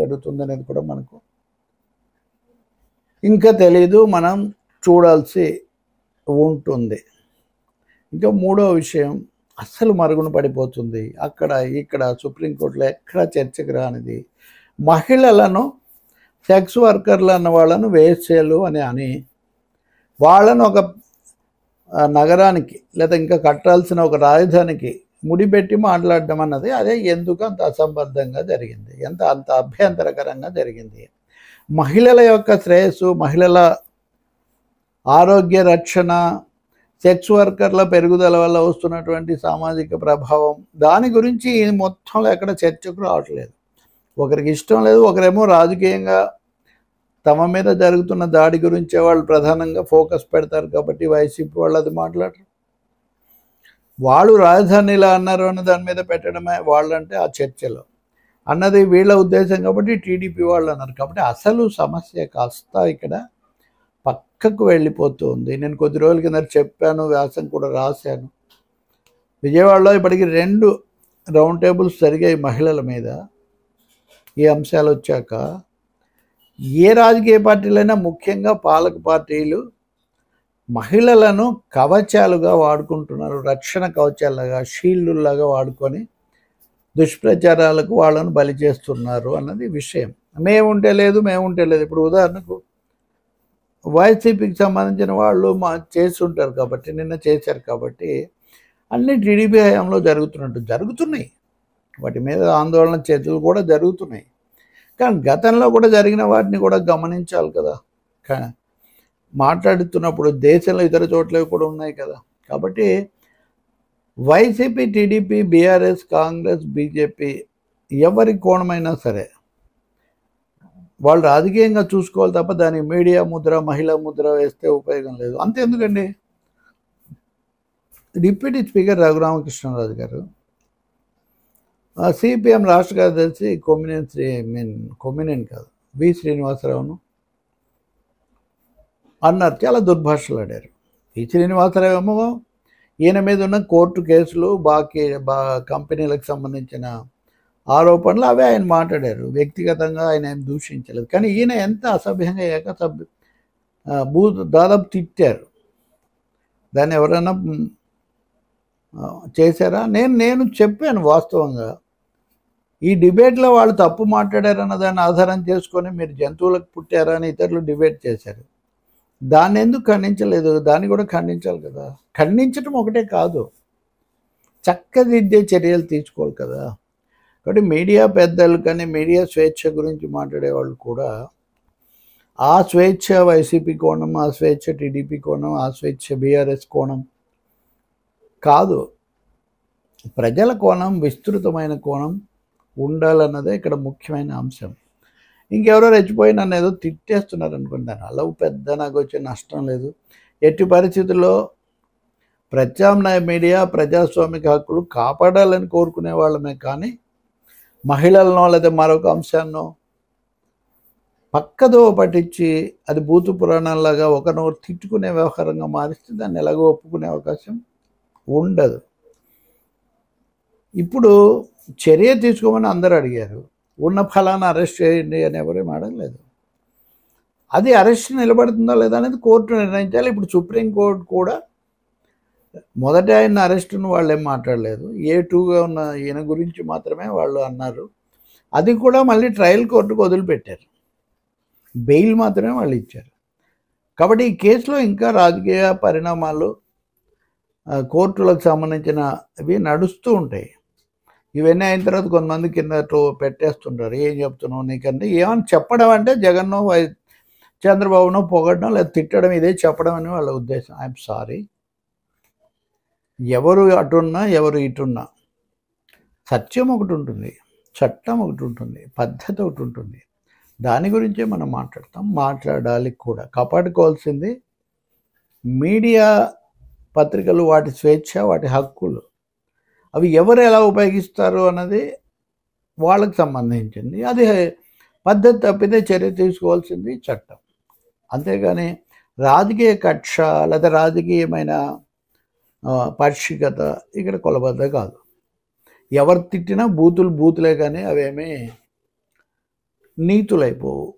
జరుగుతుందనేది కూడా మనకు ఇంకా తెలీదు, మనం చూడాల్సి ఉంటుంది. ఇంకా మూడో విషయం, అస్సలు మరుగున పడిపోతుంది అక్కడ ఇక్కడ సుప్రీంకోర్టులో ఎక్కడ చర్చకు రానిది, మహిళలను సెక్స్ వర్కర్లు అన్న వాళ్ళను వేశ్యలు అని వాళ్ళను ఒక నగరానికి లేదా ఇంకా కట్టాల్సిన ఒక రాజధానికి ముడిపెట్టి మాట్లాడడం అన్నది అదే ఎందుకు అంత అసంబద్ధంగా జరిగింది, అంత అభ్యంతరకరంగా జరిగింది. మహిళల యొక్క శ్రేయస్సు, మహిళల ఆరోగ్య రక్షణ, సెక్స్ వర్కర్ల పెరుగుదల వల్ల వస్తున్నటువంటి సామాజిక ప్రభావం, దాని గురించి మొత్తంలో ఎక్కడ చర్చకు రావట్లేదు. ఒకరికి ఇష్టం లేదు, ఒకరేమో రాజకీయంగా తమ మీద జరుగుతున్న దాడి గురించే వాళ్ళు ప్రధానంగా ఫోకస్ పెడతారు కాబట్టి వైసీపీ వాళ్ళు అది మాట్లాడరు. వాళ్ళు రాజధానిలా అన్నారు అన్న దాని మీద పెట్టడమే వాళ్ళంటే ఆ చర్చలో అన్నది వీళ్ళ ఉద్దేశం కాబట్టి టీడీపీ వాళ్ళు అన్నారు. కాబట్టి అసలు సమస్య కాస్త ఇక్కడ పక్కకు వెళ్ళిపోతుంది. నేను కొద్ది రోజుల కింద చెప్పాను, వ్యాసం కూడా రాశాను. విజయవాడలో ఇప్పటికి 2 రౌండ్ టేబుల్స్ జరిగాయి మహిళల మీద. ఈ అంశాలు వచ్చాక ఏ రాజకీయ పార్టీలైనా, ముఖ్యంగా పాలక పార్టీలు మహిళలను కవచాలుగా వాడుకుంటున్నారు, రక్షణ కవచాలుగా, షీల్డులాగా వాడుకొని దుష్ప్రచారాలకు వాళ్ళను బలి చేస్తున్నారు అన్నది విషయం. మేముంటే లేదు. ఇప్పుడు ఉదాహరణకు వైసీపీకి సంబంధించిన వాళ్ళు చేసి ఉంటారు కాబట్టి, నిన్న చేశారు కాబట్టి అన్ని టీడీపీ హయాంలో జరుగుతున్నాయి. వాటి మీద ఆందోళన చర్చలు కూడా జరుగుతున్నాయి. కానీ గతంలో కూడా జరిగిన వాటిని కూడా గమనించాలి కదా. మాట్లాడుతున్నప్పుడు దేశంలో ఇతర చోట్ల కూడా ఉన్నాయి కదా. కాబట్టి YCP, TDP, BRS, Congress, BJP ఎవరి కోణమైనా సరే వాళ్ళు రాజకీయంగా చూసుకోవాలి తప్ప దాని మీడియా ముద్ర, మహిళా ముద్ర వేస్తే ఉపయోగం లేదు. అంతెందుకండి, డిప్యూటీ స్పీకర్ రఘురామకృష్ణరాజు గారు, సిపిఎం రాష్ట్ర కార్యదర్శి కొమ్మినేని కాదు వి శ్రీనివాసరావును అన్నారు, చాలా దుర్భాషలు ఆడారు. వి శ్రీనివాసరావు ఏమో ఈయన మీద ఉన్న కోర్టు కేసులు, కంపెనీలకు సంబంధించిన ఆరోపణలు అవే ఆయన మాట్లాడారు. వ్యక్తిగతంగా ఆయన ఏం దూషించలేదు. కానీ ఈయన ఎంత అసభ్యంగా దాదాపు తిట్టారు. దాన్ని ఎవరైనా చేశారా? నేను చెప్పాను వాస్తవంగా. ఈ డిబేట్లో వాళ్ళు తప్పు మాట్లాడారన్న దాన్ని ఆధారం చేసుకొని మీరు జంతువులకు పుట్టారా అని ఇతరులు డిబేట్ చేశారు. దాన్ని ఎందుకు ఖండించలేదు? దాన్ని కూడా ఖండించాలి కదా. ఖండించడం ఒకటే కాదు, చక్కదిద్దే చర్యలు తీసుకోవాలి కదా. కాబట్టి మీడియా పెద్దలు కానీ మీడియా స్వేచ్ఛ గురించి మాట్లాడేవాళ్ళు కూడా ఆ స్వేచ్ఛ వైసీపీ కోణం, ఆ స్వేచ్ఛ టీడీపీ కోణం, ఆ స్వేచ్ఛ బీఆర్ఎస్ కోణం కాదు, ప్రజల కోణం, విస్తృతమైన కోణం ఉండాలన్నదే ఇక్కడ ముఖ్యమైన అంశం. ఇంకెవరో రెచ్చిపోయి నన్ను ఏదో తిట్టేస్తున్నారు అనుకుంటాను. అలా పెద్ద నాకు వచ్చే నష్టం లేదు. ఎట్టి పరిస్థితుల్లో ప్రత్యామ్నాయ మీడియా ప్రజాస్వామిక హక్కులు కాపాడాలని కోరుకునే వాళ్ళమే కానీ మహిళలనో లేదా మరొక అంశాన్నో పక్కదో పట్టించి అది భూతు పురాణాల్లాగా ఒకనొకరు తిట్టుకునే వ్యవహారంగా మారిస్తే దాన్ని ఎలాగో ఒప్పుకునే అవకాశం ఉండదు. ఇప్పుడు చర్య తీసుకోమని అందరూ అడిగారు. ఉన్న ఫలాన్ని అరెస్ట్ చేయండి అని ఎవరేం అడగలేదు. అది అరెస్ట్ నిలబడుతుందా లేదా అనేది కోర్టు నిర్ణయించాలి. ఇప్పుడు సుప్రీంకోర్టు కూడా మొదట ఆయన అరెస్టును వాళ్ళు ఏం మాట్లాడలేదు. A2గా ఉన్న ఈయన గురించి మాత్రమే వాళ్ళు అన్నారు. అది కూడా మళ్ళీ ట్రయల్ కోర్టుకు వదిలిపెట్టారు. బెయిల్ మాత్రమే వాళ్ళు ఇచ్చారు. కాబట్టి ఈ కేసులో ఇంకా రాజకీయ పరిణామాలు కోర్టులకు సంబంధించినవి నడుస్తూ ఉంటాయి. ఇవన్నీ అయిన తర్వాత కొంతమంది కింద పెట్టేస్తుంటారు. ఏం చెప్తున్నావు నీకంటే, ఏమని చెప్పడం అంటే జగన్నో చంద్రబాబునో పొగడడం లేదా తిట్టడం, ఇదే చెప్పడం అని వాళ్ళ ఉద్దేశం. ఐఎమ్ సారీ, ఎవరు అటున్నా ఎవరు ఇటున్నా సత్యం ఒకటి ఉంటుంది, చట్టం ఒకటి ఉంటుంది, పద్ధతి ఒకటి ఉంటుంది. దాని గురించే మనం మాట్లాడాలి కూడా. కాపాడుకోవాల్సింది మీడియా, పత్రికలు, వాటి స్వేచ్ఛ, వాటి హక్కులు. అవి ఎవరు ఎలా ఉపయోగిస్తారు అన్నది వాళ్ళకి సంబంధించింది. అది పద్ధతి తప్పితే చర్య తీసుకోవాల్సింది చట్టం. అంతేగాని రాజకీయ కక్ష లేదా రాజకీయమైన పాక్షికత ఇక్కడ కొలబద్ద కాదు. ఎవరు తిట్టినా బూతులే కానీ అవేమీ నీతులైపోవు.